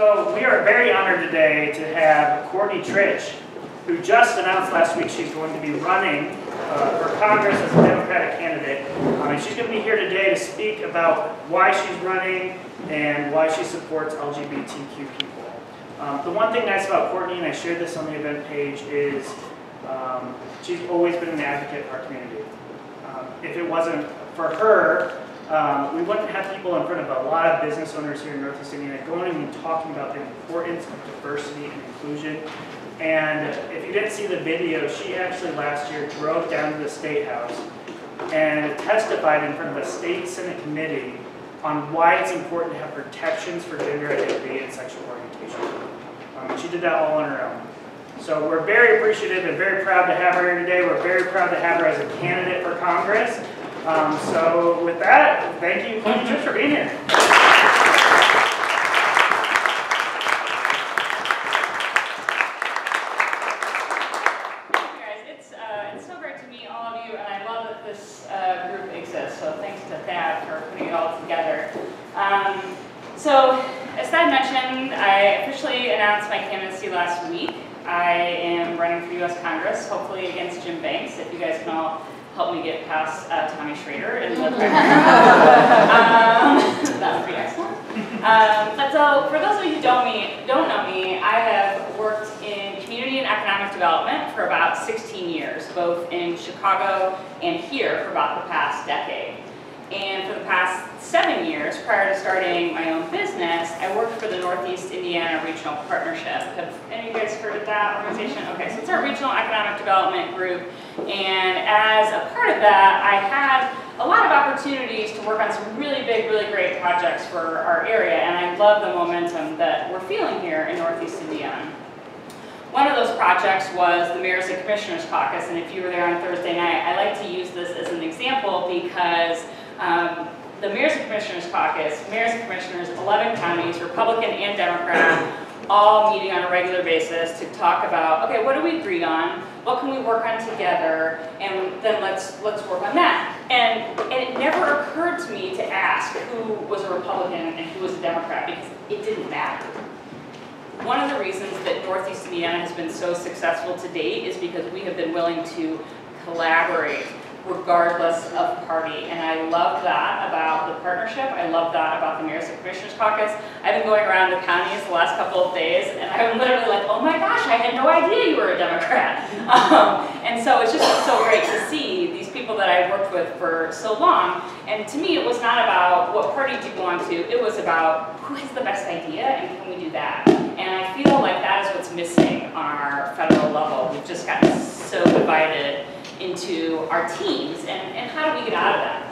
So we are very honored today to have Courtney Tritch, who just announced last week she's going to be running for Congress as a Democratic candidate. And she's going to be here today to speak about why she's running and why she supports LGBTQ people. The one thing nice about Courtney, and I shared this on the event page, is she's always been an advocate for our community. If it wasn't for her, we wouldn't have people in front of a lot of business owners here in Northeast Indiana going and talking about the importance of diversity and inclusion. And if you didn't see the video, she actually last year drove down to the State House and testified in front of a state Senate committee on why it's important to have protections for gender identity and sexual orientation. And she did that all on her own. So we're very appreciative and very proud to have her here today. We're very proud to have her as a candidate for Congress. So with that, thank you, Courtney Tritch, for being here. It's so great to meet all of you, and I love that this group exists. So thanks to Thad for putting it all together. So as Thad mentioned, I officially announced my candidacy last week. I am running for U.S. Congress, hopefully against Jim Banks, if you guys can all help me get past Tommy Schrader in the primary. That would be excellent. But so, for those of you who don't know me, I have worked in community and economic development for about 16 years, both in Chicago and here for about the past decade. And for the past 7 years, prior to starting my own business, I worked for the Northeast Indiana Regional Partnership. Have any of you guys heard of that organization? Okay, so it's our regional economic development group. And as a part of that, I had a lot of opportunities to work on some really big, really great projects for our area. And I love the momentum that we're feeling here in Northeast Indiana. One of those projects was the Mayors and Commissioners Caucus. And if you were there on Thursday night, I like to use this as an example because the Mayors and Commissioners Caucus, mayors and commissioners, 11 counties, Republican and Democrat, all meeting on a regular basis to talk about, okay, what do we agree on? What can we work on together? And then let's work on that. And it never occurred to me to ask who was a Republican and who was a Democrat because it didn't matter. One of the reasons that Northeast Indiana has been so successful to date is because we have been willing to collaborate regardless of party. And I love that about the partnership. I love that about the Mayors and Commissioners Caucus. I've been going around the counties the last couple of days, and I'm literally like, oh my gosh, I had no idea you were a Democrat. And so it's just so great to see these people that I've worked with for so long. And to me, it was not about what party do you belong to. It was about who has the best idea and can we do that. And I feel like that is what's missing on our federal level. We've just gotten so divided into our teams, and how do we get out of that?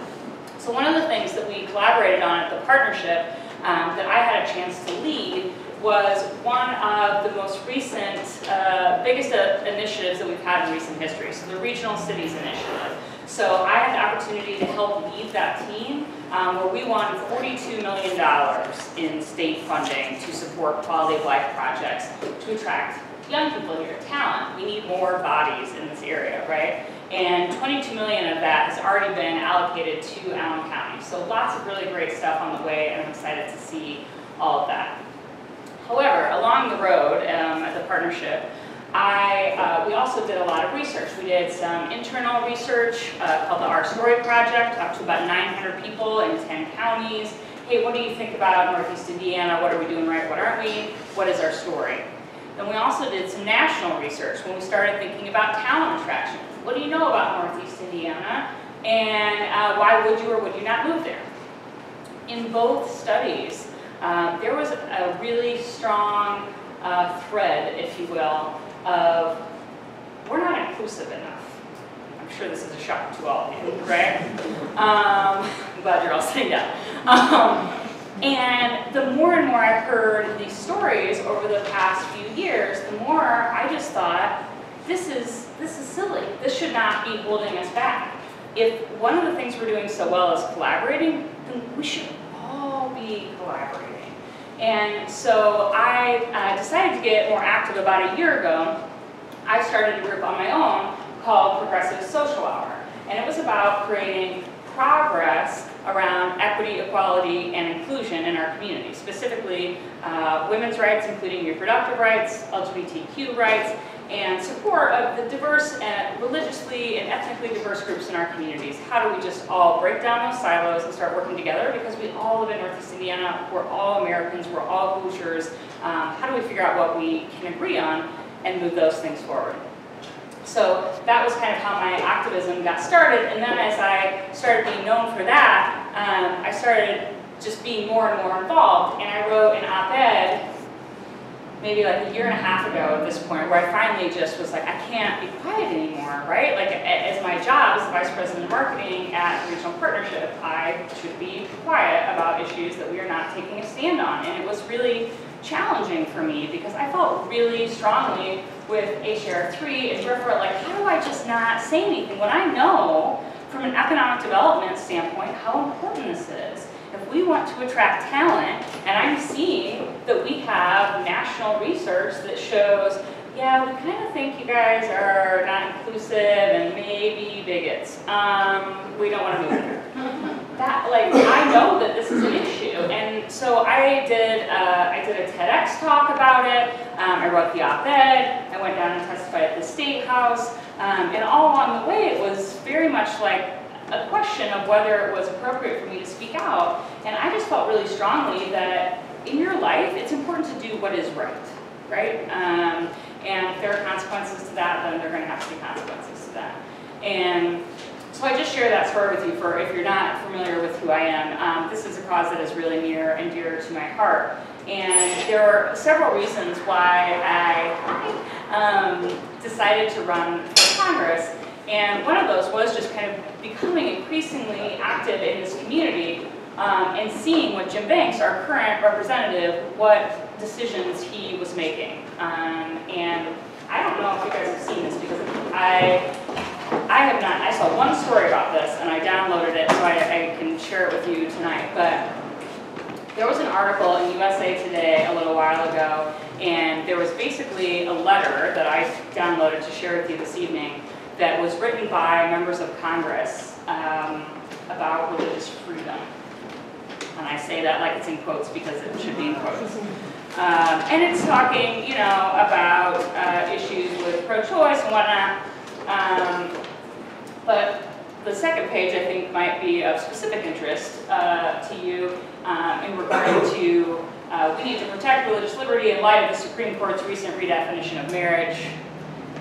So one of the things that we collaborated on at the partnership that I had a chance to lead was one of the most recent, biggest initiatives that we've had in recent history, so the Regional Cities Initiative. So I had the opportunity to help lead that team where we won $42 million in state funding to support quality of life projects to attract young people here, talent. We need more bodies in this area, right? And $22 million of that has already been allocated to Allen County. So lots of really great stuff on the way, and I'm excited to see all of that. However, along the road at the partnership, we also did a lot of research. We did some internal research called the Our Story Project, talked to about 900 people in 10 counties. Hey, what do you think about Northeast Indiana? What are we doing right? What aren't we? What is our story? Then we also did some national research when we started thinking about talent attraction. What do you know about Northeast Indiana? And why would you or would you not move there? In both studies, there was a really strong thread, if you will, of we're not inclusive enough. I'm sure this is a shock to all of you, right? I'm glad you're all saying that. And the more and more I heard these stories over the past few years, the more I just thought, this is silly. This should not be holding us back. If one of the things we're doing so well is collaborating, then we should all be collaborating. And so I decided to get more active about a year ago. I started a group on my own called Progressive Social Hour. And it was about creating progress around equity, equality, and inclusion in our community, specifically women's rights, including reproductive rights, LGBTQ rights, and support of the diverse and religiously and ethnically diverse groups in our communities. How do we just all break down those silos and start working together? Because we all live in Northeast Indiana, we're all Americans, we're all Hoosiers. How do we figure out what we can agree on and move those things forward? So that was kind of how my activism got started, and then as I started being known for that, I started just being more and more involved, and I wrote an op-ed maybe like a year and a half ago at this point, where I finally just was like, I can't be quiet anymore, right? Like, as my job as the Vice President of Marketing at the Regional Partnership, I should be quiet about issues that we are not taking a stand on, and it was really challenging for me because I felt really strongly with HR3 and therefore, like, how do I just not say anything when I know from an economic development standpoint how important this is? If we want to attract talent, and I'm seeing that we have national research that shows, yeah, we kind of think you guys are not inclusive and maybe bigots. We don't want to move there. That, like, I know that this is an issue, and so I did a TEDx talk about it. I wrote the op-ed. I went down and testified at the State House, and all along the way, it was very much like a question of whether it was appropriate for me to speak out. And I just felt really strongly that in your life, it's important to do what is right, right? And if there are consequences to that, then there are going to have to be consequences to that. And so I just share that story with you for if you're not familiar with who I am. This is a cause that is really near and dear to my heart. And there are several reasons why I decided to run for Congress. And one of those was just kind of becoming increasingly active in this community and seeing what Jim Banks, our current representative, what decisions he was making. And I don't know if you guys have seen this because I have not. I saw one story about this and I downloaded it so I can share it with you tonight. But there was an article in USA Today a little while ago, and there was basically a letter that I downloaded to share with you this evening that was written by members of Congress about religious freedom. And I say that like it's in quotes because it should be in quotes. And it's talking, you know, about issues with pro-choice and whatnot. But the second page, I think, might be of specific interest to you in regard to we need to protect religious liberty in light of the Supreme Court's recent redefinition of marriage,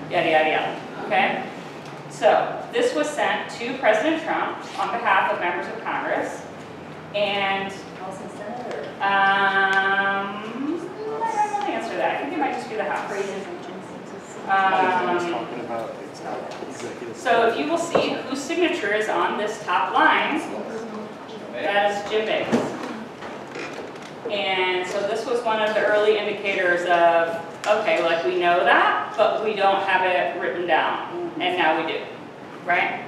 yada, yada, yada. Okay? So this was sent to President Trump on behalf of members of Congress, and I don't know the answer to that. I think it might just be the House. So if you will see whose signature is on this top line, that is Jim Banks. And so this was one of the early indicators of, okay, like we know that, but we don't have it written down, and now we do, right?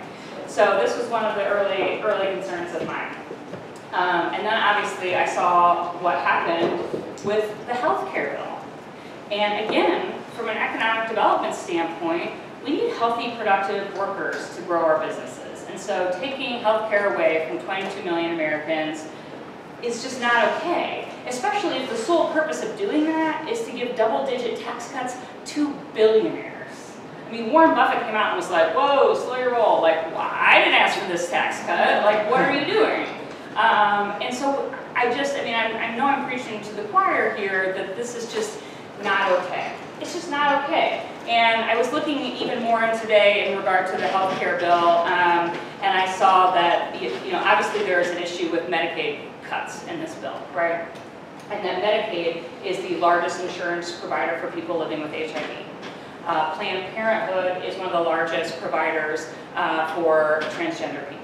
So this was one of the early concerns of mine. And then obviously I saw what happened with the healthcare bill. And again, from an economic development standpoint, we need healthy, productive workers to grow our businesses. And so taking healthcare away from 22 million Americans is just not okay, especially if the sole purpose of doing that is to give double-digit tax cuts to billionaires. I mean, Warren Buffett came out and was like, whoa, slow your roll. Like, well, I didn't ask for this tax cut. Like, what are you doing? And so I know I'm preaching to the choir here that this is just not okay. It's just not okay. And I was looking even more in today in regard to the health care bill, and I saw that, obviously there is an issue with Medicaid cuts in this bill, right? And that Medicaid is the largest insurance provider for people living with HIV. Planned Parenthood is one of the largest providers for transgender people.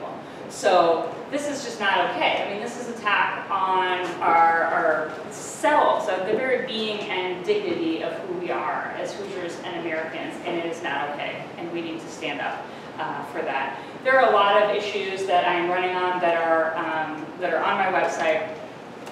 So this is just not okay. I mean, this is an attack on our selves, so the very being and dignity of who we are as Hoosiers and Americans, and it is not okay, and we need to stand up for that. There are a lot of issues that I'm running on that are on my website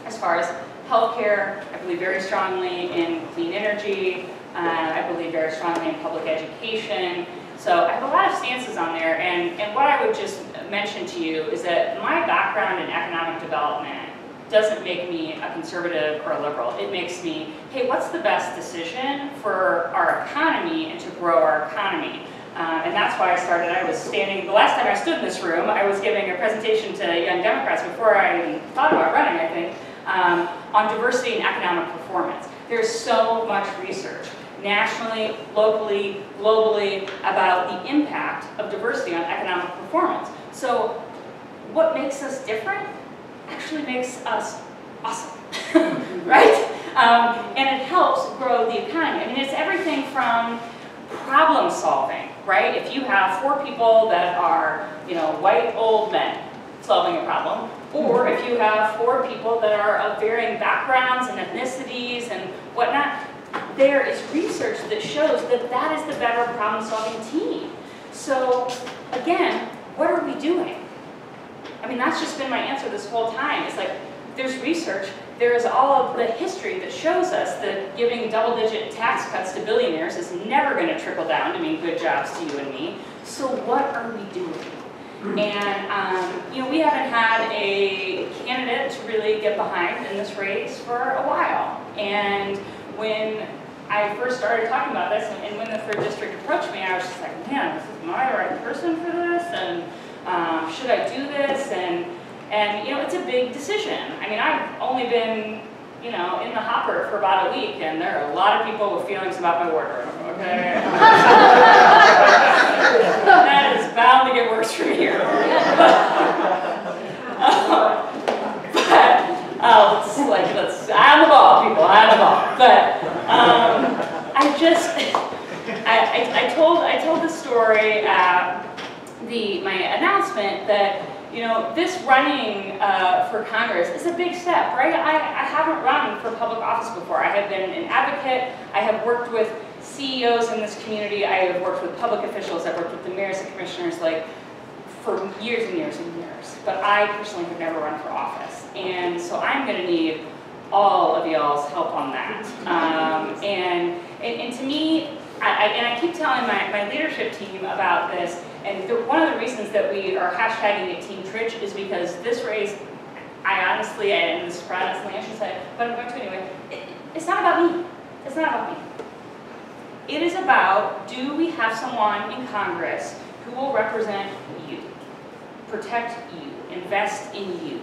as far as healthcare. I believe very strongly in clean energy. I believe very strongly in public education. So I have a lot of stances on there, and what I would just mention to you is that my background in economic development doesn't make me a conservative or a liberal. It makes me, hey, what's the best decision for our economy and to grow our economy? And that's why I started. I was standing, the last time I stood in this room, I was giving a presentation to young Democrats before I even thought about running, I think, on diversity and economic performance. There's so much research, nationally, locally, globally, about the impact of diversity on economic performance. So what makes us different actually makes us awesome, right? And it helps grow the economy. I mean, it's everything from problem solving, right? If you have 4 people that are, white old men solving a problem, or if you have 4 people that are of varying backgrounds and ethnicities and whatnot, there is research that shows that that is the better problem-solving team. So, again, what are we doing? I mean, that's just been my answer this whole time. It's like, there's research, there is all of the history that shows us that giving double-digit tax cuts to billionaires is never going to trickle down to mean good jobs to you and me. So what are we doing? And, we haven't had a candidate to really get behind in this race for a while. And when I first started talking about this, and when the 3rd District approached me, I was just like, man, am I the right person for this? And should I do this? And it's a big decision. I mean, I've only been, in the hopper for about a week, and there are a lot of people with feelings about my wardrobe, okay? That is bound to get worse from here. Let's on the ball, people, on the ball. But I told the story at my announcement that this running for Congress is a big step, right? I haven't run for public office before. I have been an advocate. I have worked with CEOs in this community. I have worked with public officials. I've worked with the mayors and commissioners, for years and years and years. But I personally have never run for office. And so I'm going to need all of y'all's help on that. And to me, I keep telling my leadership team about this, and one of the reasons that we are hashtagging it Team Tritch is because this race, and this is honestly, I should say, but I'm going to anyway, it's not about me. It's not about me. It is about, do we have someone in Congress who will represent you, protect you, invest in you,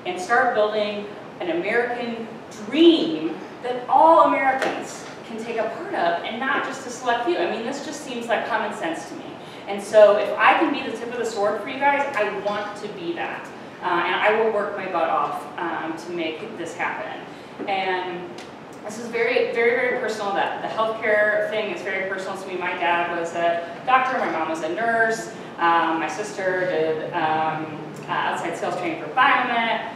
and start building an American dream that all Americans can take a part of, and not just a select few. I mean, this just seems like common sense to me. And so if I can be the tip of the sword for you guys, I want to be that. And I will work my butt off to make this happen. And this is very, very, very personal. That the healthcare thing is very personal to me. My dad was a doctor, my mom was a nurse, my sister did outside sales training for Biomet.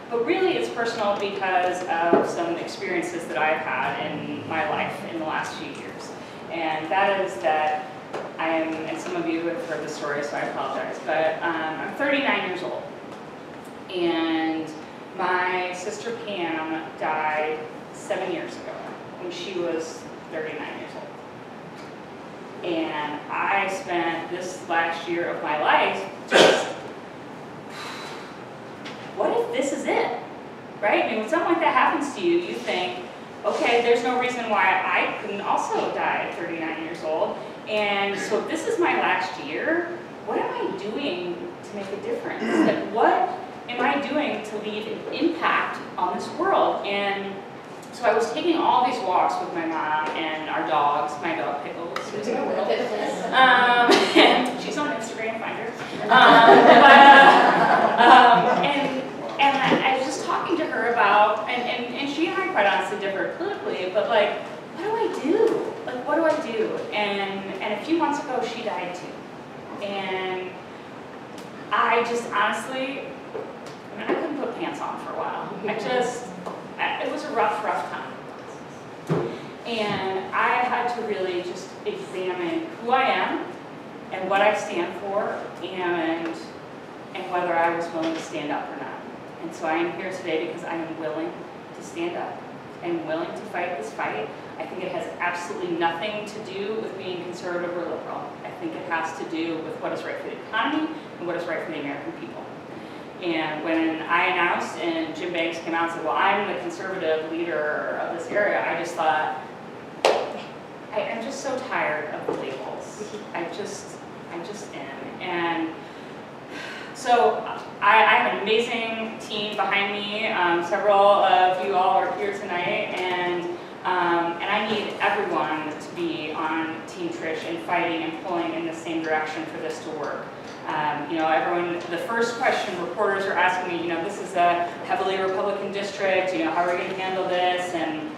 But really it's personal because of some experiences that I've had in my life in the last few years. And that is that and some of you have heard the story, so I apologize, but I'm 39 years old. And my sister Pam died 7 years ago when she was 39 years old. And I spent this last year of my life just, what if this is it? Right? I mean, when something like that happens to you, you think, okay, there's no reason why I couldn't also die at 39 years old. And so if this is my last year, what am I doing to make a difference? Like, what am I doing to leave an impact on this world? And so I was taking all these walks with my mom and our dogs, my dog Pickles, who's in the world. And she's on Instagram, find her. And I was just talking to her about, and she and I quite honestly differ politically, but like, what do I do? Like, what do I do? And a few months ago, she died too. And I just honestly, I couldn't put pants on for a while. It was a rough time. And I had to really just examine who I am and what I stand for and whether I was willing to stand up or not. And so I am here today because I am willing to stand up and willing to fight this fight. I think it has absolutely nothing to do with being conservative or liberal. I think it has to do with what is right for the economy and what is right for the American people. And when I announced and Jim Banks came out and said, well, I'm the conservative leader of this area, I just thought, I'm just so tired of the labels. I just am. And so I have an amazing team behind me. Several of you all are here tonight, and I need everyone to be on Team Tritch and fighting and pulling in the same direction for this to work. You know, everyone, the first question reporters are asking me, you know, this is a heavily Republican district, you know, how are we going to handle this? And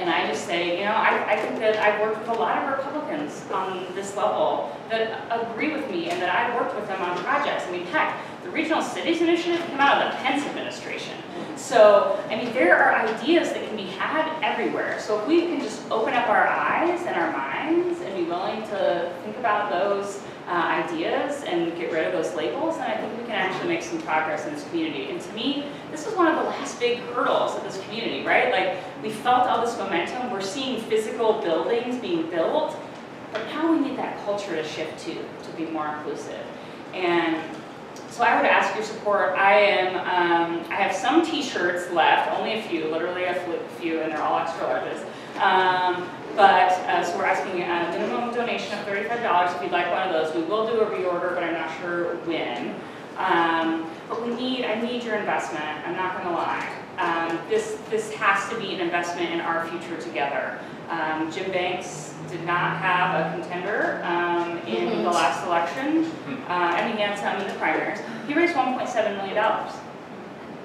I just say, you know, I think that I've worked with a lot of Republicans on this level that agree with me and that I've worked with them on projects. I mean, heck, the Regional Cities Initiative came out of the Pence administration. So, I mean, there are ideas that can be had everywhere. So if we can just open up our eyes and our minds and be willing to think about those ideas and get rid of those labels, then I think we can actually make some progress in this community. And to me, this is one of the last big hurdles of this community, right? Like, we felt all this momentum. We're seeing physical buildings being built, but now we need that culture to shift too, to be more inclusive. And so I would ask your support. I have some t-shirts left, only a few, literally a few, and they're all extra larges. So we're asking a minimum donation of $35 if you'd like one of those. We will do a reorder, but I'm not sure when. But I need your investment, I'm not gonna lie. This has to be an investment in our future together. Jim Banks did not have a contender in the last election. I mean, he had some in the primaries. He raised $1.7 million.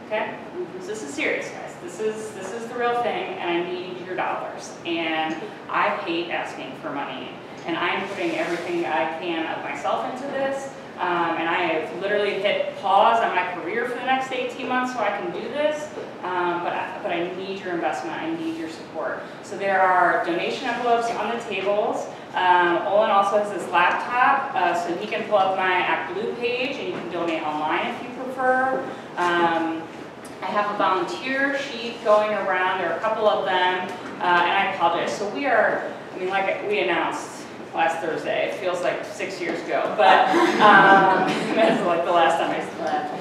Okay? So this is serious, guys. This is the real thing, and I need your dollars. And I hate asking for money. And I'm putting everything I can of myself into this. And I have literally hit pause on my career for the next 18 months so I can do this. But I need your investment. I need your support. So there are donation envelopes on the tables. Olin also has this laptop, so he can pull up my ActBlue page, and you can donate online if you prefer. I have a volunteer sheet going around. There are a couple of them, and I apologize. So we are, I mean, like we announced last Thursday. It feels like 6 years ago, but that's like the last time I slept.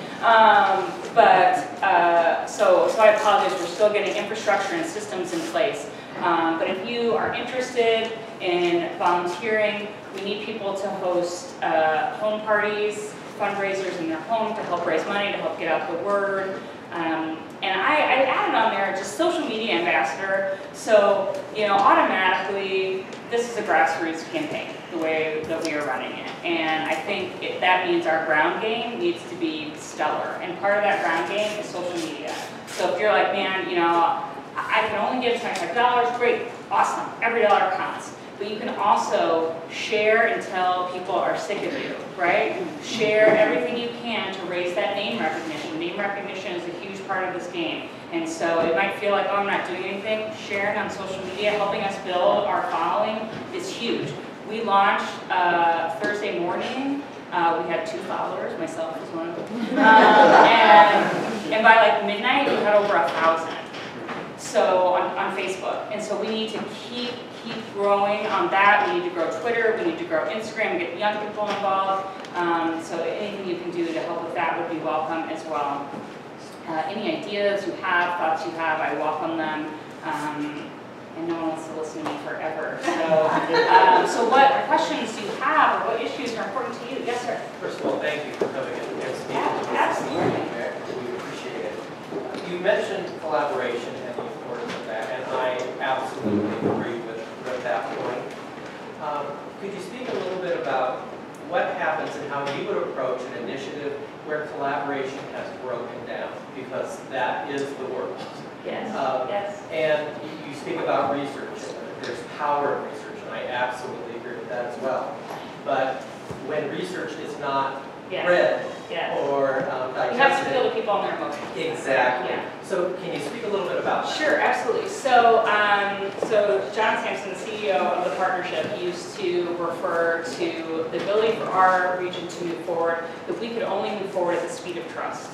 So I apologize. We're still getting infrastructure and systems in place. But if you are interested in volunteering, we need people to host home parties, fundraisers in their home to help raise money, to help get out the word. And I added on there just social media ambassador. So, you know, automatically, this is a grassroots campaign, the way that we are running it. And I think that means our ground game needs to be stellar. And part of that ground game is social media. So if you're like, man, you know, I can only give $25, great, awesome, every dollar counts. But you can also share until people are sick of you, right? Share everything you can to raise that name recognition. Name recognition is a huge part of this game. And so it might feel like, oh, I'm not doing anything. Sharing on social media, helping us build our following is huge. We launched Thursday morning. We had 2 followers, myself was one of them. And by like midnight, we had over 1,000. So on Facebook. And so we need to keep growing on that. We need to grow Twitter, we need to grow Instagram, get young people involved. So anything you can do to help with that would be welcome as well. Any ideas you have, thoughts you have, I welcome them. And no one wants to listen to me forever. So what questions do you have, or what issues are important to you? Yes, sir. First of all, thank you for coming and speaking. Absolutely. We appreciate it. You mentioned collaboration and the importance of that, and I absolutely agree with that point. Could you speak a little bit about what happens and how you would approach an initiative where collaboration has broken down? Because that is the work. Yes. Yes. And you speak about research. There's power in research, and I absolutely agree with that as well. But when research is not read or digested, you have to feel the people on their emotions. Exactly. Yeah. So can you speak a little bit about that? Sure, absolutely. So, John Sampson, the CEO of the partnership, used to refer to the ability for our region to move forward, that we could only move forward at the speed of trust.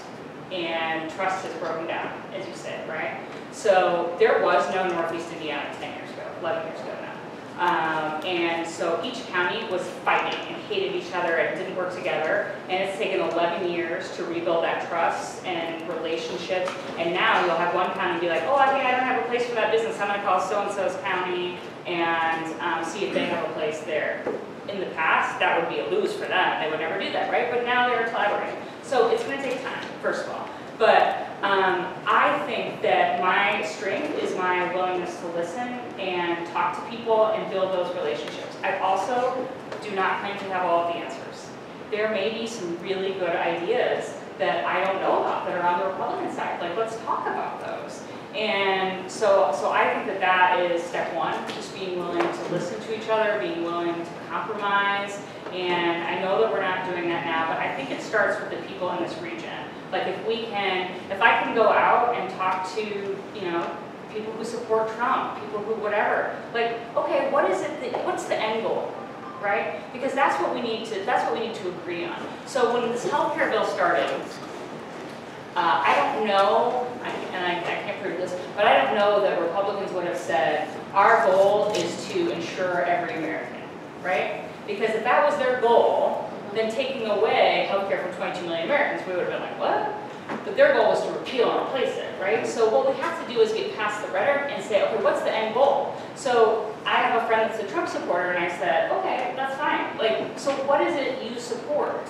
and trust has broken down, as you said, right? So there was no Northeast Indiana 10 years ago, 11 years ago now. And so each county was fighting and hated each other and didn't work together. And it's taken 11 years to rebuild that trust and relationships. And now you'll have one county be like, oh, I don't have a place for that business. I'm going to call so-and-so's county and see if they have a place there. In the past, that would be a lose for them. They would never do that, right? But now they're collaborating. So it's going to take time, first of all. But I think that my strength is my willingness to listen and talk to people and build those relationships. I also do not claim to have all of the answers. There may be some really good ideas that I don't know about that are on the Republican side. Like, let's talk about those. And so I think that that is step one, just being willing to listen to each other, being willing to compromise. And I know that we're not doing that now, but I think it starts with the people in this region. Like if I can go out and talk to, people who support Trump, people who whatever, like, okay, what's the end goal, right? Because that's what we need to agree on. So when this healthcare bill started, I don't know, and I can't prove this, but I don't know that Republicans would have said, our goal is to insure every American, right? Because if that was their goal, then taking away healthcare from 22 million Americans, we would have been like, what? But their goal was to repeal and replace it, right? So what we have to do is get past the rhetoric and say, okay, what's the end goal? So I have a friend that's a Trump supporter, and I said, okay, that's fine. Like, so what is it you support?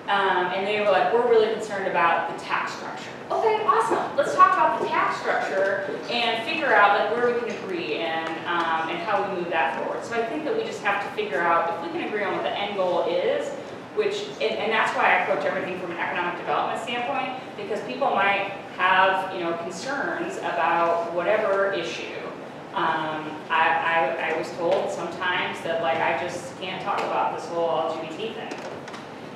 And they were like, we're really concerned about the tax structure. Okay, awesome. Let's talk about the tax structure and figure out like where we can agree and how we move that forward. So I think that we just have to figure out if we can agree on what the end goal is, and that's why I approach everything from an economic development standpoint, because people might have concerns about whatever issue. I was told sometimes that like I just can't talk about this whole LGBT thing.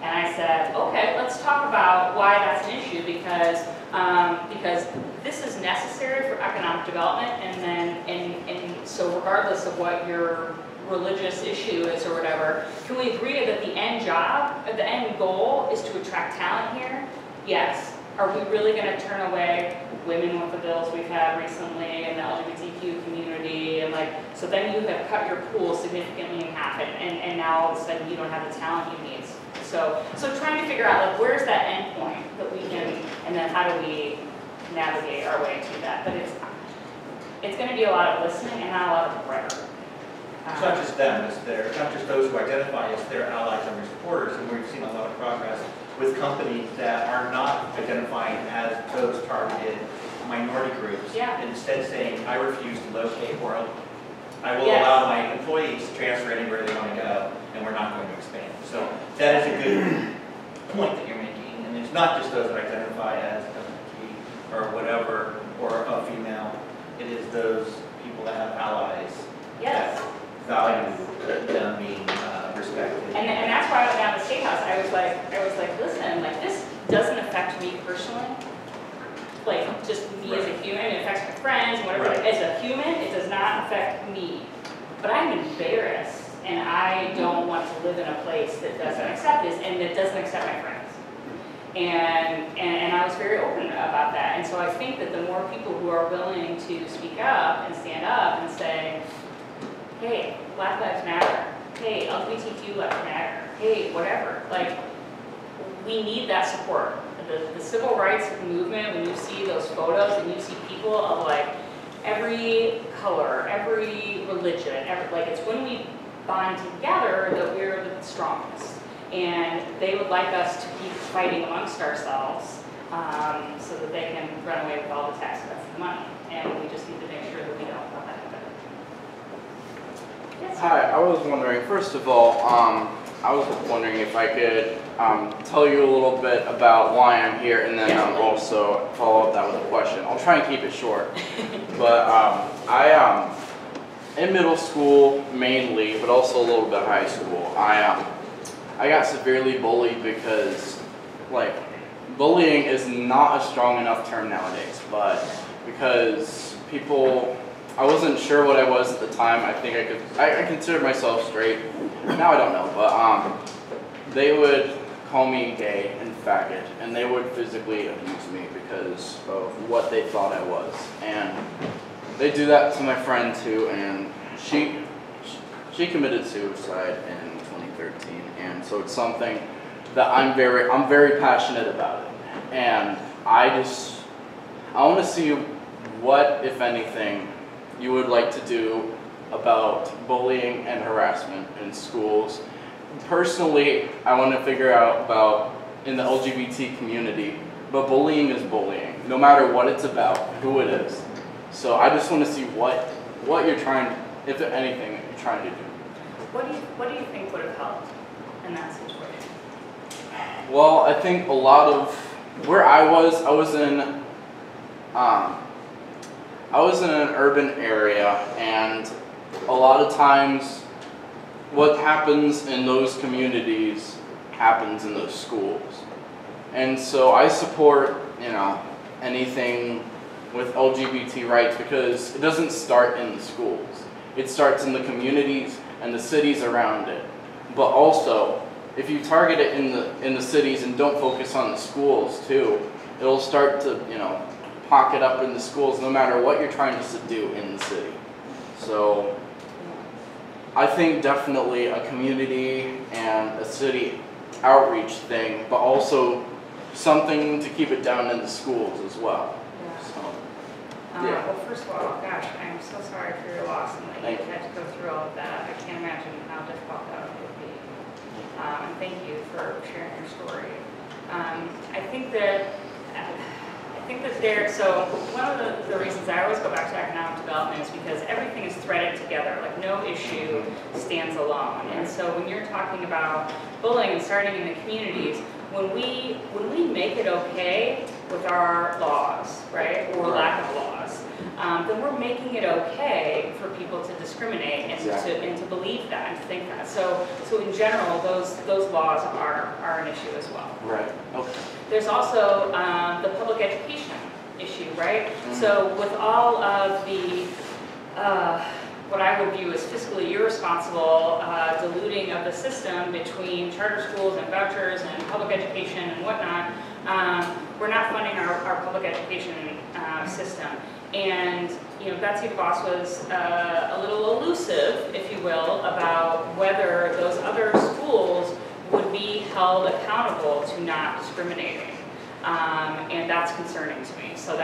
And I said, okay, let's talk about why that's an issue, because this is necessary for economic development, and so regardless of what your religious issue is or whatever, can we agree that the end goal is to attract talent here? Yes. Are we really going to turn away women with the bills we've had recently and the LGBTQ community, and like, so then you have cut your pool significantly in half, and now all of a sudden you don't have the talent you need. So trying to figure out like where's that end point that we can, and then how do we navigate our way to that. But it's going to be a lot of listening and not a lot of rhetoric. It's not just them, it's not just those who identify as their allies and their supporters, and we've seen a lot of progress with companies that are not identifying as those targeted minority groups, and instead saying, I refuse to locate, or I will allow my employees to transfer anywhere they want to go, and we're not going to expand. So that is a good point that you're making, and it's not just those that identify as LGBT or whatever, or a female. It is those people that have allies. Yes. Value them being respected. And that's why I went down to the State House. I was like, listen, like this doesn't affect me personally. Like just me as a human, it affects my friends and whatever. As a human, it does not affect me. But I'm embarrassed, and I don't want to live in a place that doesn't accept this and that doesn't accept my friends. And I was very open about that. And so I think that the more people who are willing to speak up and stand up and say, hey, Black Lives Matter, hey, LGBTQ lives matter, hey, whatever, like, we need that support. The civil rights movement, when you see those photos and you see people of like every color, every religion, like it's when we bind together that we're the strongest. And they would like us to keep fighting amongst ourselves so that they can run away with all the tax cuts and money. And we just need to make sure that we don't let that happen. Yes, hi, I was wondering, first of all, I was wondering if I could tell you a little bit about why I'm here, and then also follow up that with a question. I'll try and keep it short. But in middle school mainly, but also a little bit high school, I got severely bullied because, like, bullying is not a strong enough term nowadays, but because people, I wasn't sure what I was at the time. I considered myself straight. Now I don't know, but they would call me gay and faggot, and they would physically abuse me because of what they thought I was. And they do that to my friend too, and she committed suicide in 2013, and so it's something that I'm very passionate about it. And I want to see what, if anything, you would like to do about bullying and harassment in schools. Personally, I want to figure out about in the LGBT community, but bullying is bullying, no matter what it's about, who it is. So I just want to see what you're trying, if anything, that you're trying to do. What do you think would have helped in that situation? Well, I think a lot of where I was in an urban area, and a lot of times what happens in those communities happens in those schools. And so I support, anything with LGBT rights because it doesn't start in the schools. It starts in the communities and the cities around it. But also, if you target it in the cities and don't focus on the schools too, it'll start to, pocket up in the schools no matter what you're trying to do in the city. So I think definitely a community and a city outreach thing, but also something to keep it down in the schools as well. Yeah. Well, first of all, gosh, I'm so sorry for your loss and that you had to go through all of that. I can't imagine how difficult that would be. And thank you for sharing your story. I think that so one of the reasons I always go back to economic development is because everything is threaded together, like no issue stands alone. And so when you're talking about bullying and starting in the communities, when we make it okay with our laws, right, or lack of laws, then we're making it okay for people to discriminate and to believe that and to think that. So in general, those laws are an issue as well. Right. Okay. There's also the public education issue, right? Mm-hmm. So with all of the what I would view as fiscally irresponsible diluting of the system between charter schools and vouchers and public education and whatnot, we're not funding our public education system. And Betsy DeVos was a little elusive, if you will, about whether those other schools would be held accountable to not discriminating. And that's concerning to me. So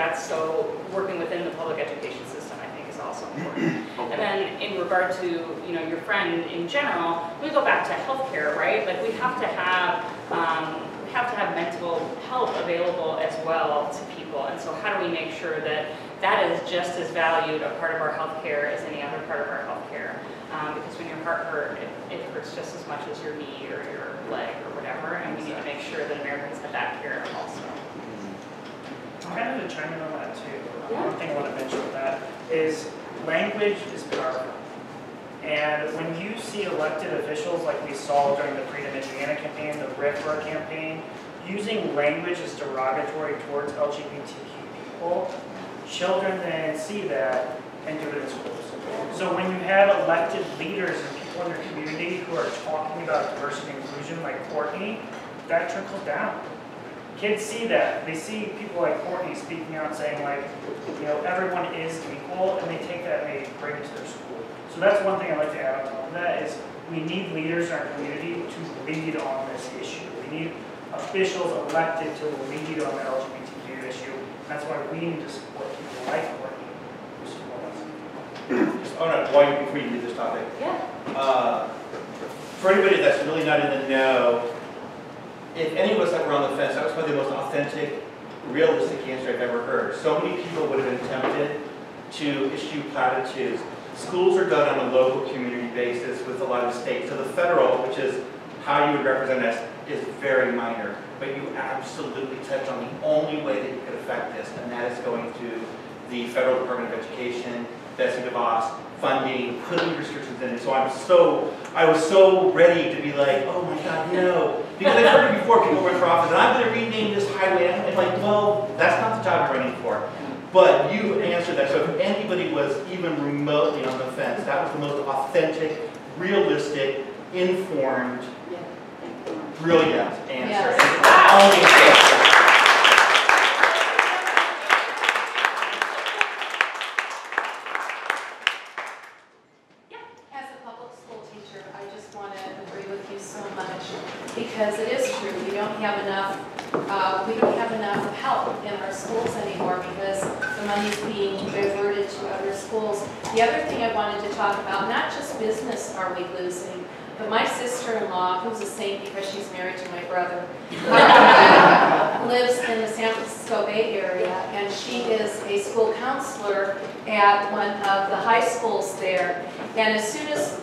working within the public education system, I think, is also important. Okay. And then in regard to your friend in general, we go back to healthcare, right? Like we have to have mental health available as well to people. And so how do we make sure that that is just as valued a part of our healthcare as any other part of our healthcare? Because when your heart hurts, it hurts just as much as your knee or your leg or whatever, and we need to make sure that Americans have that care also. Kind of to chime in on that too. Yeah. One thing I want to mention with that is language is powerful. And when you see elected officials like we saw during the Freedom Indiana campaign, the RIFRA campaign, using language as derogatory towards LGBTQ people, children then see that and do it in schools. So when you have elected leaders and people in their community who are talking about diversity and inclusion like Courtney, that trickles down. Kids see that. They see people like Courtney speaking out saying like, everyone is equal, and they take that and they bring it to their school. So that's one thing I'd like to add on top of that is we need leaders in our community to lead on this issue. We need officials elected to lead on the LGBTQ issue. That's why we need to support people like Courtney who support us. Before you leave this topic. Yeah. For anybody that's really not in the know, if any of us that were on the fence, that was probably the most authentic, realistic answer I've ever heard. So many people would have been tempted to issue platitudes. Schools are done on a local community basis with a lot of states. So the federal, which is how you would represent us, is very minor. But you absolutely touched on the only way that you could affect this, and that is going to the Federal Department of Education, Betsy DeVos, funding, putting restrictions in it. So I was so ready to be like, oh my God, no. Because I've heard it before, people run for office, and I'm going to rename this highway. And I'm like, well, that's not the job you're running for. But you answered that. So if anybody was even remotely on the fence, that was the most authentic, realistic, informed brilliant answer. Yes. It's the only answer. As a public school teacher, I just want to agree with you so much because it is true. We don't have enough help in our schools anymore because the money is being diverted to other schools. The other thing I wanted to talk about, not just business are we losing, but my sister-in-law, who's a saint because she's married to my brother, lives in the San Francisco Bay Area, and she is a school counselor at one of the high schools there. And as soon as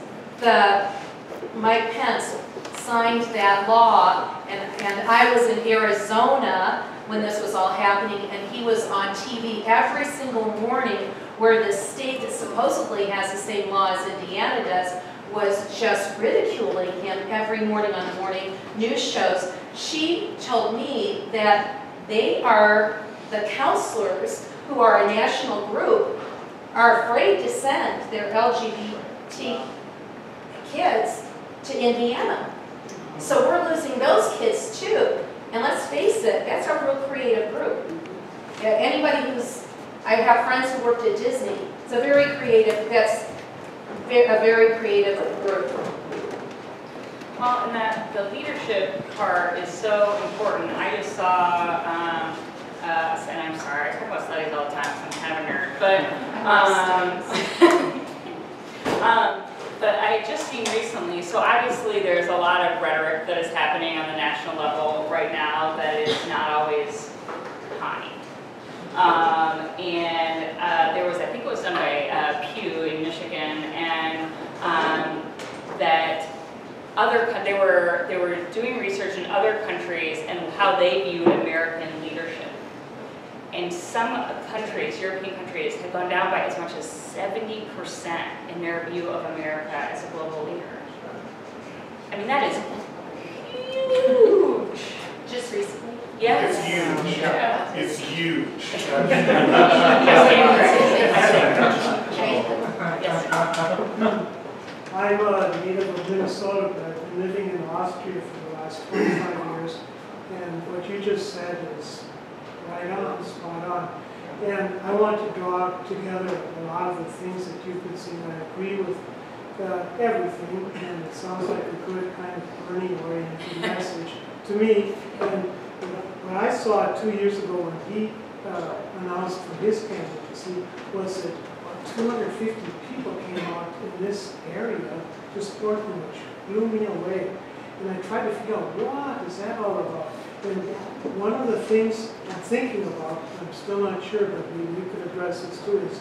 Mike Pence signed that law, and I was in Arizona when this was all happening, and he was on TV every single morning where the state that supposedly has the same law as Indiana does was just ridiculing him every morning on the morning news shows. She told me that the counselors, who are a national group, are afraid to send their LGBT kids to Indiana. So we're losing those kids too. And let's face it, that's a real creative group. I have friends who worked at Disney. It's a very creative, that's a very creative group. Well, and the leadership part is so important. I just saw, and I'm sorry, I talk about studies all the time, so I'm kind of a nerd, but I just seen recently, so obviously there's a lot of rhetoric that is happening on the national level right now that is not always kind. There was, I think it was done by Pew in Michigan, and that they were doing research in other countries and how they viewed American leadership. And some countries, European countries, have gone down by as much as 70% in their view of America as a global leader. I mean, that is huge. Just recently. Yes. It's huge. Yeah. It's huge. I'm a native of Minnesota, but I've been living in Austria for the last 25 years. And what you just said is right on, spot on. And I want to draw together a lot of the things that you've been saying. I agree with everything, and it sounds like a good kind of Bernie-oriented message to me. And what I saw 2 years ago when he announced for his candidacy was that 250 people came out in this area to support him, which blew me away. And I tried to figure out, what is that all about? And one of the things I'm thinking about, I'm still not sure, but you could address this too, is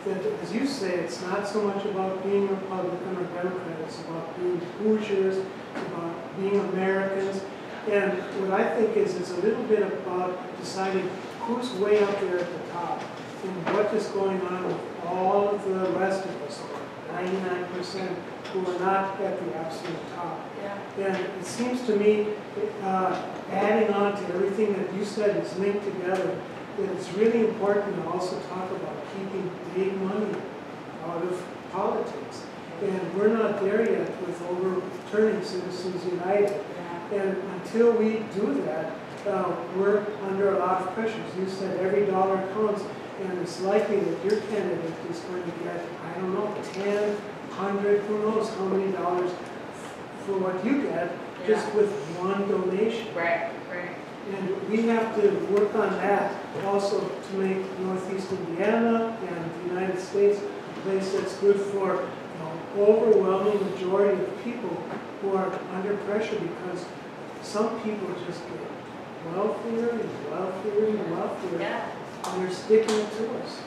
that, as you say, it's not so much about being Republican or Democrat, it's about being Hoosiers, it's about being Americans. And what I think is it's a little bit about deciding who's way up there at the top and what is going on with all of the rest of us, 99% who are not at the absolute top. Yeah. And it seems to me, adding on to everything that you said is linked together, that it's really important to also talk about keeping big money out of politics. And we're not there yet with overturning Citizens United. And until we do that, we're under a lot of pressures. You said every dollar counts, and it's likely that your candidate is going to get, I don't know, 10, 100, who knows how many dollars for what you get just with one donation. Right, right. And we have to work on that also to make Northeast Indiana and the United States a place that's good for overwhelming majority of people who are under pressure, because some people just get wealthier and wealthier and wealthier, Yeah. and they're sticking it to us.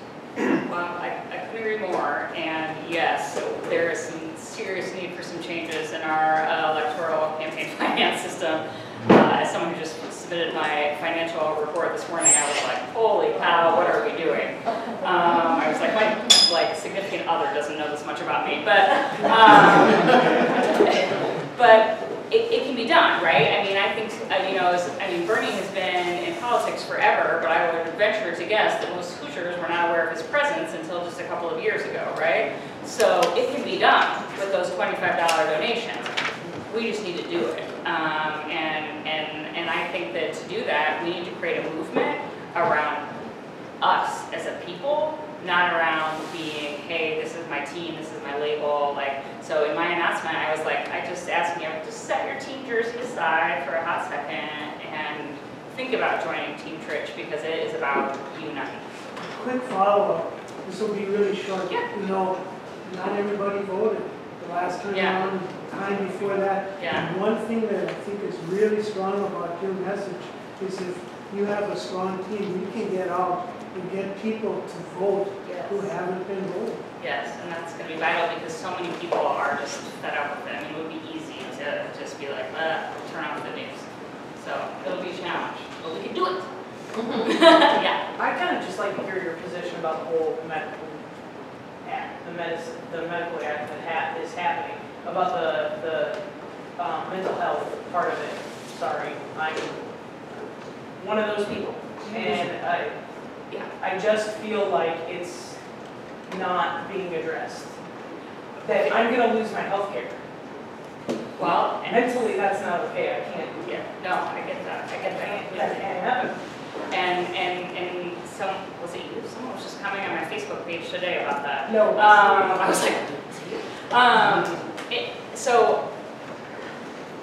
Well, I couldn't agree more, and yes, there is some serious need for some changes in our electoral campaign finance system. As someone who just submitted my financial report this morning, I was like, holy cow, what are we doing? I was like, my significant other doesn't know this much about me, but it can be done, right? I mean, I think, Bernie has been in politics forever, but I would venture to guess that most Hoosiers were not aware of his presence until just a couple of years ago, right? So it can be done with those $25 donations. We just need to do it. And I think that to do that, we need to create a movement around us as a people, not around being, hey, this is my team, this is my label. Like, so in my announcement, I was like, I just asked you to set your team jersey aside for a hot second and think about joining Team Tritch, because it is about uniting. Quick follow-up, this will be really short. Yeah. You know, not everybody voted the last time Yeah. around, time before that. Yeah. And one thing that I think is really strong about your message is if you have a strong team, you can get out and get people to vote who haven't been voting. Yes, and that's going to be vital because so many people are just fed up with it. I mean, it would be easy to just be like, turn off the news. So it'll be a challenge, but we can do it. Yeah. I kind of just like to hear your position about the whole medical act, the medical act that is happening, about the mental health part of it. Sorry, I'm one of those people, and I just feel like it's not being addressed. That I'm going to lose my health care. Well, Mentally, that's not okay. I can't. yeah, no, I get that. I get that. That can't happen. And some, was it you? Someone was just commenting on my Facebook page today about that. No. I was like, so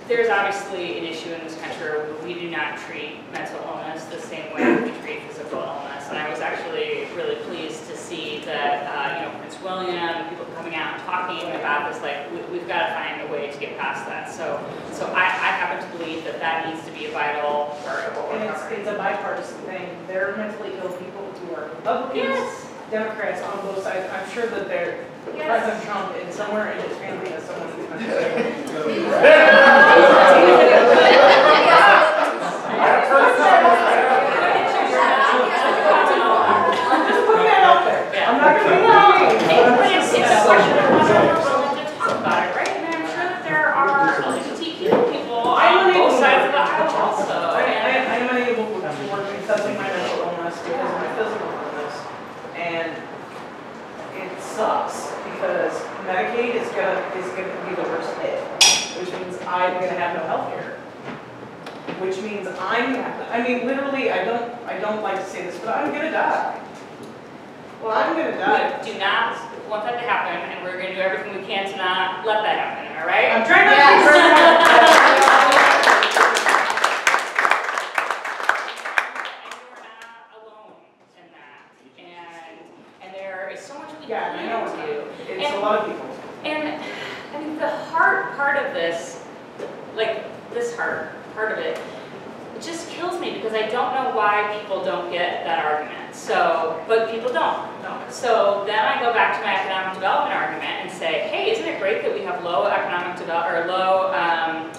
there's obviously an issue in this country where we do not treat mental illness the same way we treat physical illness. And I was actually really pleased to see that, Prince William and people coming out and talking about this, like, we've got to find a way to get past that. So I happen to believe that needs to be a vital part of what we're And covering. it's a bipartisan thing. There are mentally ill people who are Republicans, Democrats on both sides. I'm sure that they're President Trump and somewhere in his family has someone who's mentally I'm just putting that out there. I'm not going to be It's a question of whether we're willing to talk about it, right? And I'm sure that there are LGBTQ people on both sides of the aisle also. I'm unable to work because of my mental illness, because of my physical illness, and it sucks because Medicaid is gonna be the worst hit, which means I'm gonna have no health care. Which means literally, I don't like to say this, but I'm gonna die. Well, I'm gonna die. We do not want that to happen, and we're going to do everything we can to not let that happen, all right? I'm trying not to be alone in that, and there is so much we Yeah, I know. can do. It's a lot of people. And I mean, the hard part of this, like this hard part of it, it just kills me because I don't know why people don't get that argument. So, but people don't. So then I go back to my economic development argument and say, hey, isn't it great that we have low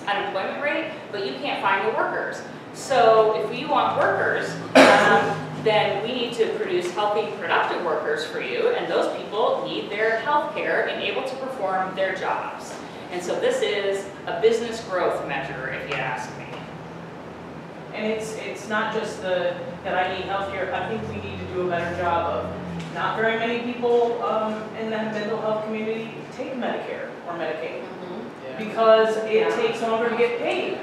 unemployment rate, but you can't find the workers? So if you want workers, then we need to produce healthy, productive workers for you, and those people need their health care and able to perform their jobs. And so this is a business growth measure, if you ask me. And it's not just that I need health care. I think we need to do a better job of not very many people in the mental health community take Medicare or Medicaid. Because it takes longer to get paid.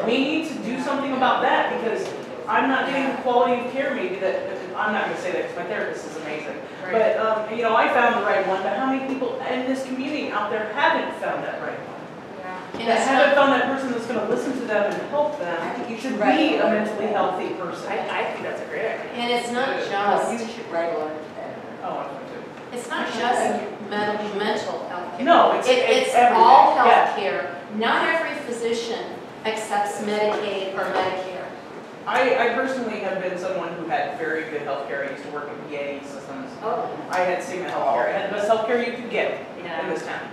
We need to do something about that because I'm not getting the quality of care maybe that, I'm not going to say that because my therapist is amazing. Right. But, I found the right one, but how many people in this community out there haven't found that right one? And That it's haven't not, found that person that's going to listen to them and help them to be a mentally healthy person. I think that's a great idea. and it's not You just, should write a letter. Oh, I want to. it's not just mental health care. No, it's everything. all Yeah. health care. Not every physician accepts Medicaid or Medicare. I personally have been someone who had very good health care. I used to work in VA systems. Oh, I had Cigna health care. I had the best health care you could get in yeah. this town.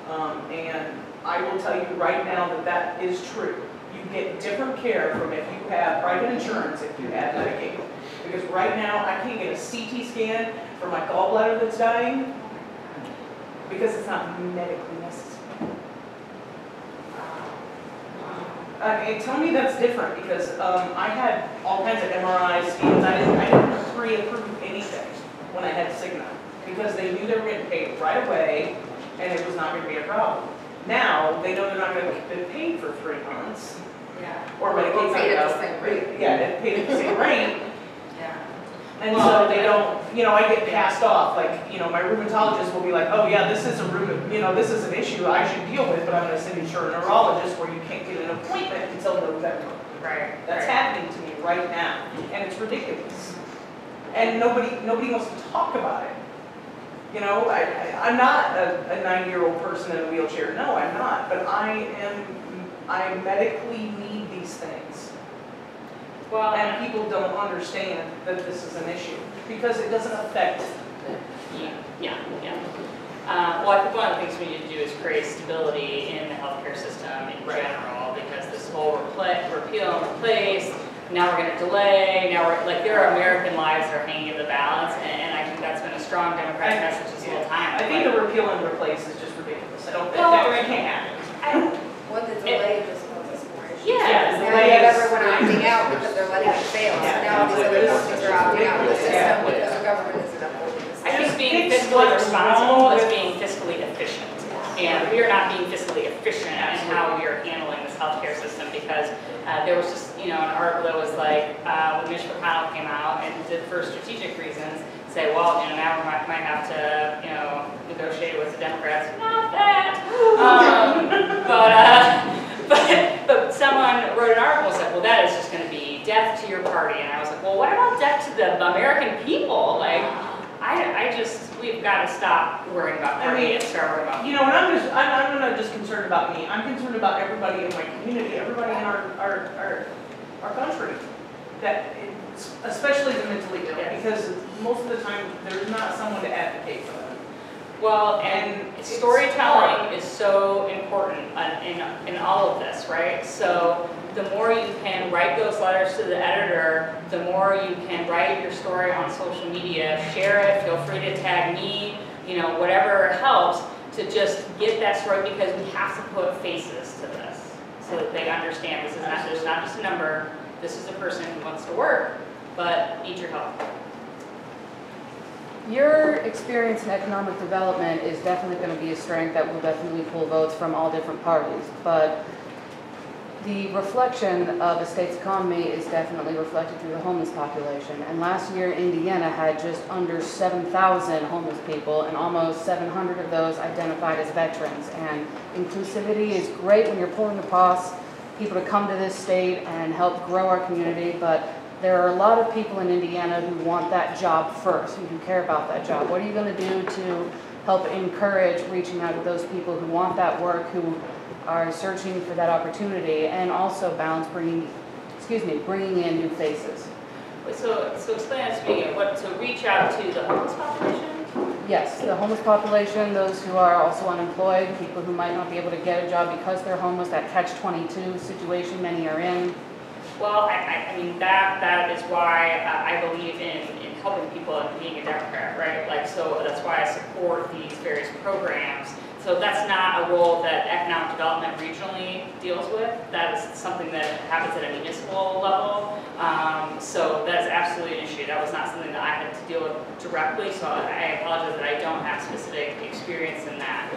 Yeah. And I will tell you right now that that is true. You get different care from if you have private insurance, if you have Medicaid. Because right now, I can't get a CT scan for my gallbladder that's dying because it's not medically necessary. Tell me that's different because I had all kinds of MRI scans. I didn't pre-approve anything when I had Cigna because they knew they were getting paid right away and it was not going to be a problem. Now, they know they're not gonna get paid for 3 months, Yeah. or Medicaid's paid not at the out. same rate. Yeah, they're paid at the same rate, Yeah. and so they don't, I get passed off, like, my rheumatologist will be like, oh yeah, this is this is an issue I should deal with, but I'm gonna send you to a neurologist where you can't get an appointment until November. Right. That's happening to me right now, and it's ridiculous. And nobody wants to talk about it. I'm not a 90-year-old person in a wheelchair. No, I'm not. But I medically need these things. Well, And people don't understand that this is an issue because it doesn't affect them. yeah. Well, I think one of the things we need to do is create stability in the healthcare system in general, because this whole repeal and replace, now we're going to delay, now we're, like, there are American lives that are hanging in the balance, and I think that's been a strong Democratic message this whole time. I think the repeal and replace is just ridiculous. I don't think Well, that can't happen. Well, the delay just causes more issues. Yeah. Now you have everyone opting out because they're letting it fail. So now all these other companies are opting out of the system because the government isn't upholding the system. I think being Fix fiscally what's responsible wrong is with- being fiscally efficient. And we are not being fiscally efficient in how we are handling this healthcare system, because there was just, an article that was like, when Mitch McConnell came out and did, for strategic reasons, say, well, now we might have to, negotiate with the Democrats. Not that. But someone wrote an article and said, well, that is just going to be death to your party. And I was like, well, what about death to the American people? Like, we've got to stop worrying about party and start worrying about. And I'm not just concerned about me. I'm concerned about everybody in my community, everybody in our country, especially the mentally ill, Yes. because most of the time there's not someone to advocate for them. Well, and storytelling is so important in all of this, right? So the more you can write those letters to the editor, the more you can write your story on social media, share it, feel free to tag me, whatever helps to just get that story, because we have to put faces to this so that they understand this is not just a number, this is a person who wants to work, but needs your help. Your experience in economic development is definitely going to be a strength that will definitely pull votes from all different parties, but the reflection of a state's economy is definitely reflected through the homeless population. And last year, Indiana had just under 7,000 homeless people, and almost 700 of those identified as veterans. And inclusivity is great when you're pulling across people to come to this state and help grow our community, but there are a lot of people in Indiana who want that job first, who do care about that job. What are you going to do to help encourage reaching out to those people who want that work, who are searching for that opportunity, and also balance bringing in new faces? So explain that to me again. What, to reach out to the homeless population? Yes, the homeless population, those who are also unemployed, people who might not be able to get a job because they're homeless, that catch-22 situation many are in. Well, I mean, that is why I believe in helping people and being a Democrat, right? Like, so that's why I support these various programs. So that's not a role that economic development regionally deals with. That is something that happens at a municipal level. So that is absolutely an issue. That was not something that I had to deal with directly, so I apologize that I don't have specific experience in that.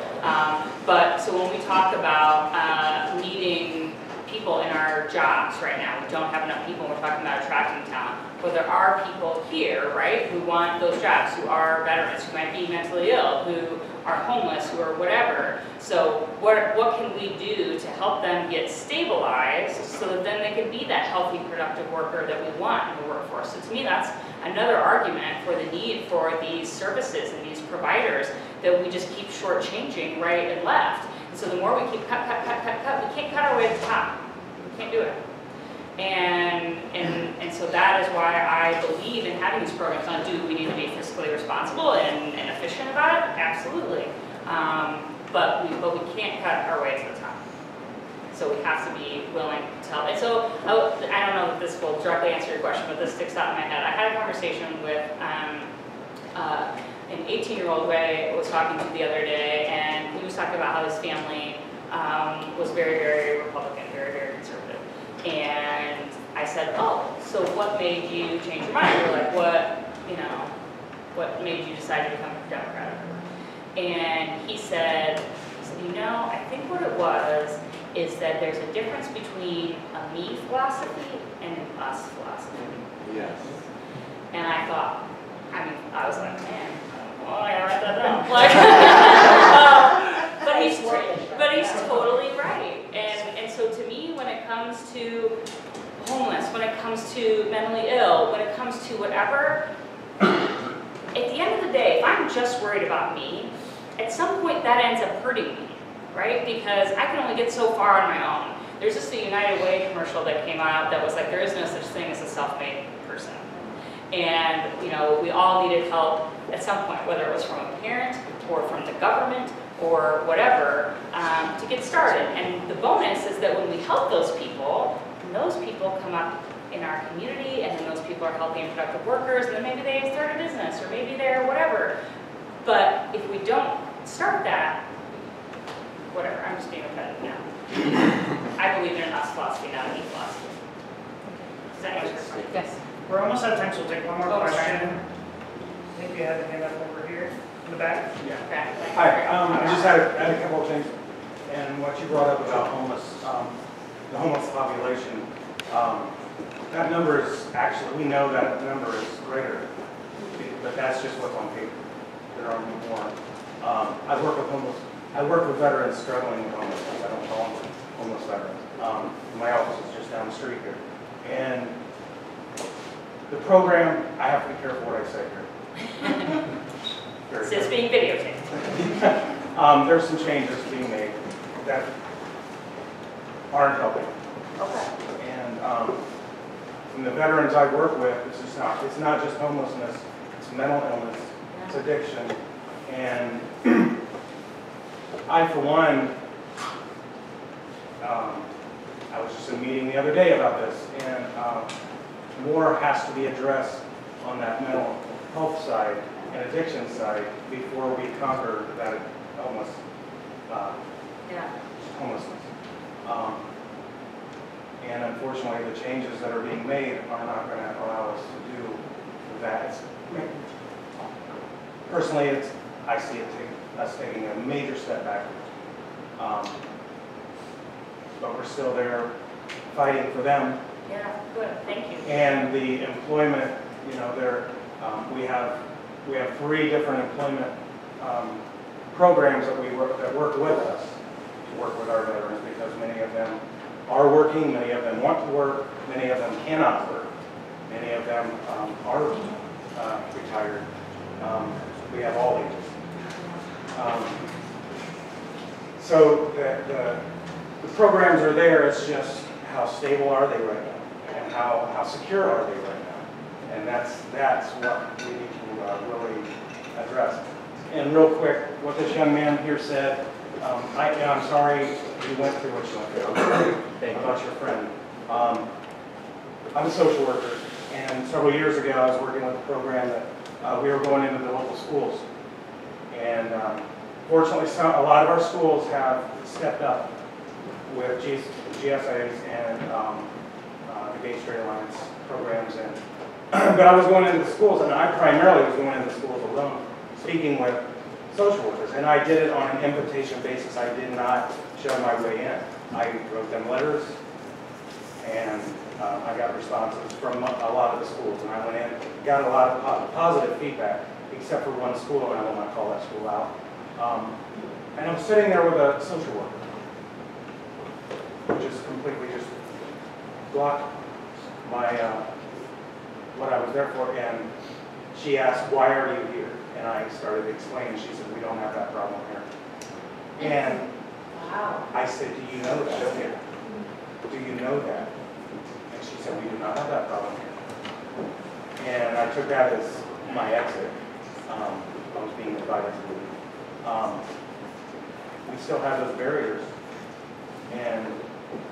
But so when we talk about needing people in our jobs right now, we don't have enough people, we're talking about attracting talent. But there are people here, right, who want those jobs, who are veterans, who might be mentally ill, who are homeless, who are whatever. So what can we do to help them get stabilized so that then they can be that healthy, productive worker that we want in the workforce? So to me, that's another argument for the need for these services and these providers that we just keep shortchanging right and left. And so the more we keep cut, we can't cut our way to the top. We can't do it. And so that is why I believe in having these programs on. Do we need to be fiscally responsible and efficient about it? Absolutely. But we can't cut our way to the top. So we have to be willing to help. And so I don't know that this will directly answer your question, but this sticks out in my head. I had a conversation with an 18-year-old who I was talking to the other day, and he was talking about how his family was very, very Republican, very, very conservative. And I said, oh, so what made you change your mind? Or like, what made you decide to become a Democrat? And he said, know, I think what it was is that there's a difference between a me philosophy and an us philosophy. Yes. And I thought, I was like, man, well, I gotta write that down. But he's totally right. And so to me, when it comes to homeless, when it comes to mentally ill, when it comes to whatever, at the end of the day, if I'm just worried about me, at some point that ends up hurting me, right? Because I can only get so far on my own. There's just a United Way commercial that came out that was like, there is no such thing as a self-made person. And, you know, we all needed help at some point, whether it was from a parent or from the government or whatever, to get started. And the bonus is that when we help those people come up in our community, and then those people are healthy and productive workers, and then maybe they start a business, or maybe they're whatever. But if we don't start that, whatever, I'm just being repetitive now. I believe in an us philosophy, not a me philosophy. Does that answer your question? Yes. We're almost out of time, so we'll take one more Oh, question. sure. I think you had a hand up over here in the back. Yeah. Okay. Hi, I just had a couple of things, and what you brought up about homeless, the homeless population, that number is actually, we know that number is greater, but that's just what's on paper. There are more. I work with veterans struggling with homelessness. I don't call them homeless veterans. My office is just down the street here. And the program, I have to be careful what I say here. This is being videotaped. There's some changes being made that aren't helping. Okay. And from the veterans I work with, it's not just homelessness, it's mental illness, it's addiction. And I, for one, I was just in a meeting the other day about this, and more has to be addressed on that mental health side and addiction side before we conquer that homelessness. And unfortunately, the changes that are being made are not going to allow us to do that. Personally, I see us taking a major step backwards. But we're still there fighting for them. Yeah, good, thank you. And the employment, you know, we have 3 different employment programs that work with us to work with our veterans, because many of them are working, many of them want to work, many of them cannot work, many of them are retired. We have all ages. So the programs are there. It's just how stable are they right now, and how secure are they right now, and that's what we need to really address. And real quick, what this young man here said, I'm sorry you went through what you went through. I'm sorry about your friend. I'm a social worker, and several years ago I was working with a program that we were going into the local schools. And fortunately, a lot of our schools have stepped up with GSAs and the Gay Straight Alliance programs. But I was going into the schools, and I primarily was going into the schools alone, speaking with social workers. And I did it on an invitation basis. I did not show my way in. I wrote them letters, and I got responses from a lot of the schools. And I went in, got a lot of positive feedback, except for one school, and I will not call that school out. And I'm sitting there with a social worker, which is completely just blocked my what I was there for. And she asked, "Why are you here?" And I started explaining. She said, "We don't have that problem here." And Wow. I said, "Do you know that? Do you know that?" And she said, "We do not have that problem here." And I took that as my exit. I was being invited to leave. We still have those barriers. And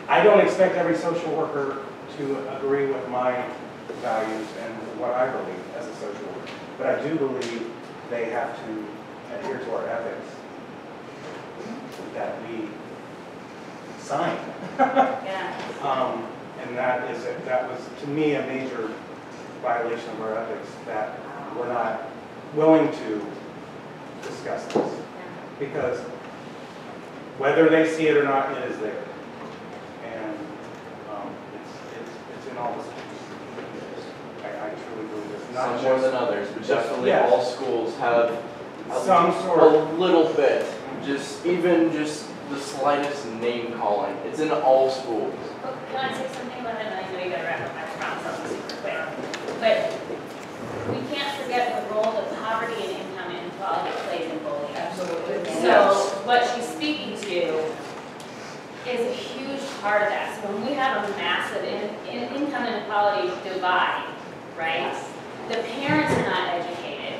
I don't expect every social worker to agree with my values and what I believe as a social worker. But I do believe they have to adhere to our ethics that we sign. Yeah. And that was, to me, a major violation of our ethics, that we're not willing to discuss this. Because Whether they see it or not, it is there. And it's in all the schools. I truly believe this. Not Some more just than others, but just- definitely yes. all schools have at some least sort a of, little bit, even just the slightest name calling. It's in all schools. Well, can I say something about it? And I know you gotta wrap up, I promise I'll be super quick. But we can't forget the role that poverty and income inequality plays in bullying. Absolutely. So what she's speaking to is a huge part of that. So when we have a massive income inequality divide, right? The parents are not educated.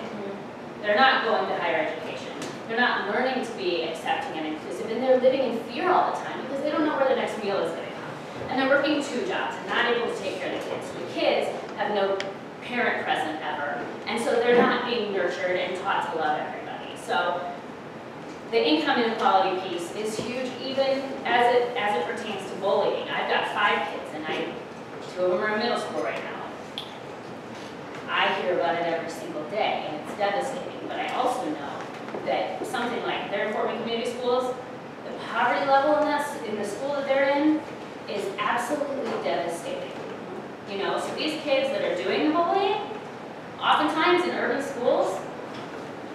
They're not going to higher education. They're not learning to be accepting and inclusive, and they're living in fear all the time because they don't know where their next meal is going to come. And they're working 2 jobs and not able to take care of the kids. So the kids have no parent present ever, and so they're not being nurtured and taught to love everybody. So the income inequality piece is huge, even as it pertains to bullying. I've got 5 kids, and 2 of them are in middle school right now. I hear about it every single day, and it's devastating. But I also know that something like they're in Fort Wayne Community Schools, the poverty level in the school that they're in is absolutely devastating. You know, so these kids that are doing the bullying, oftentimes in urban schools,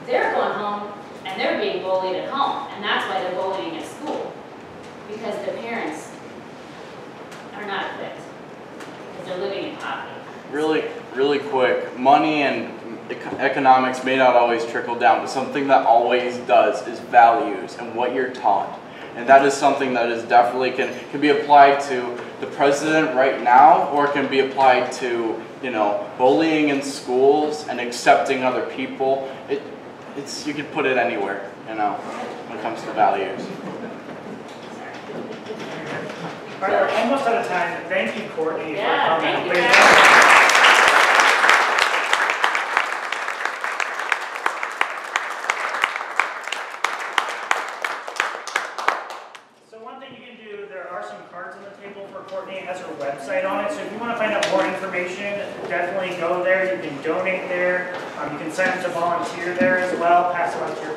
they're going home and they're being bullied at home, and that's why they're bullying at school, because their parents are not equipped, because they're living in poverty. Really quick, money and economics may not always trickle down, but something that always does is values and what you're taught. And that is something that is definitely can be applied to the president right now, or it can be applied to, you know, bullying in schools and accepting other people. You can put it anywhere, you know, when it comes to values. All right, we're almost out of time. Thank you, Courtney, for Yeah, coming. thank you. So one thing you can do, there are some cards on the table for Courtney. It has her website on it. So if you want to find out more information, definitely go there. You can donate there. You can sign up to volunteer there as well. Pass it on to your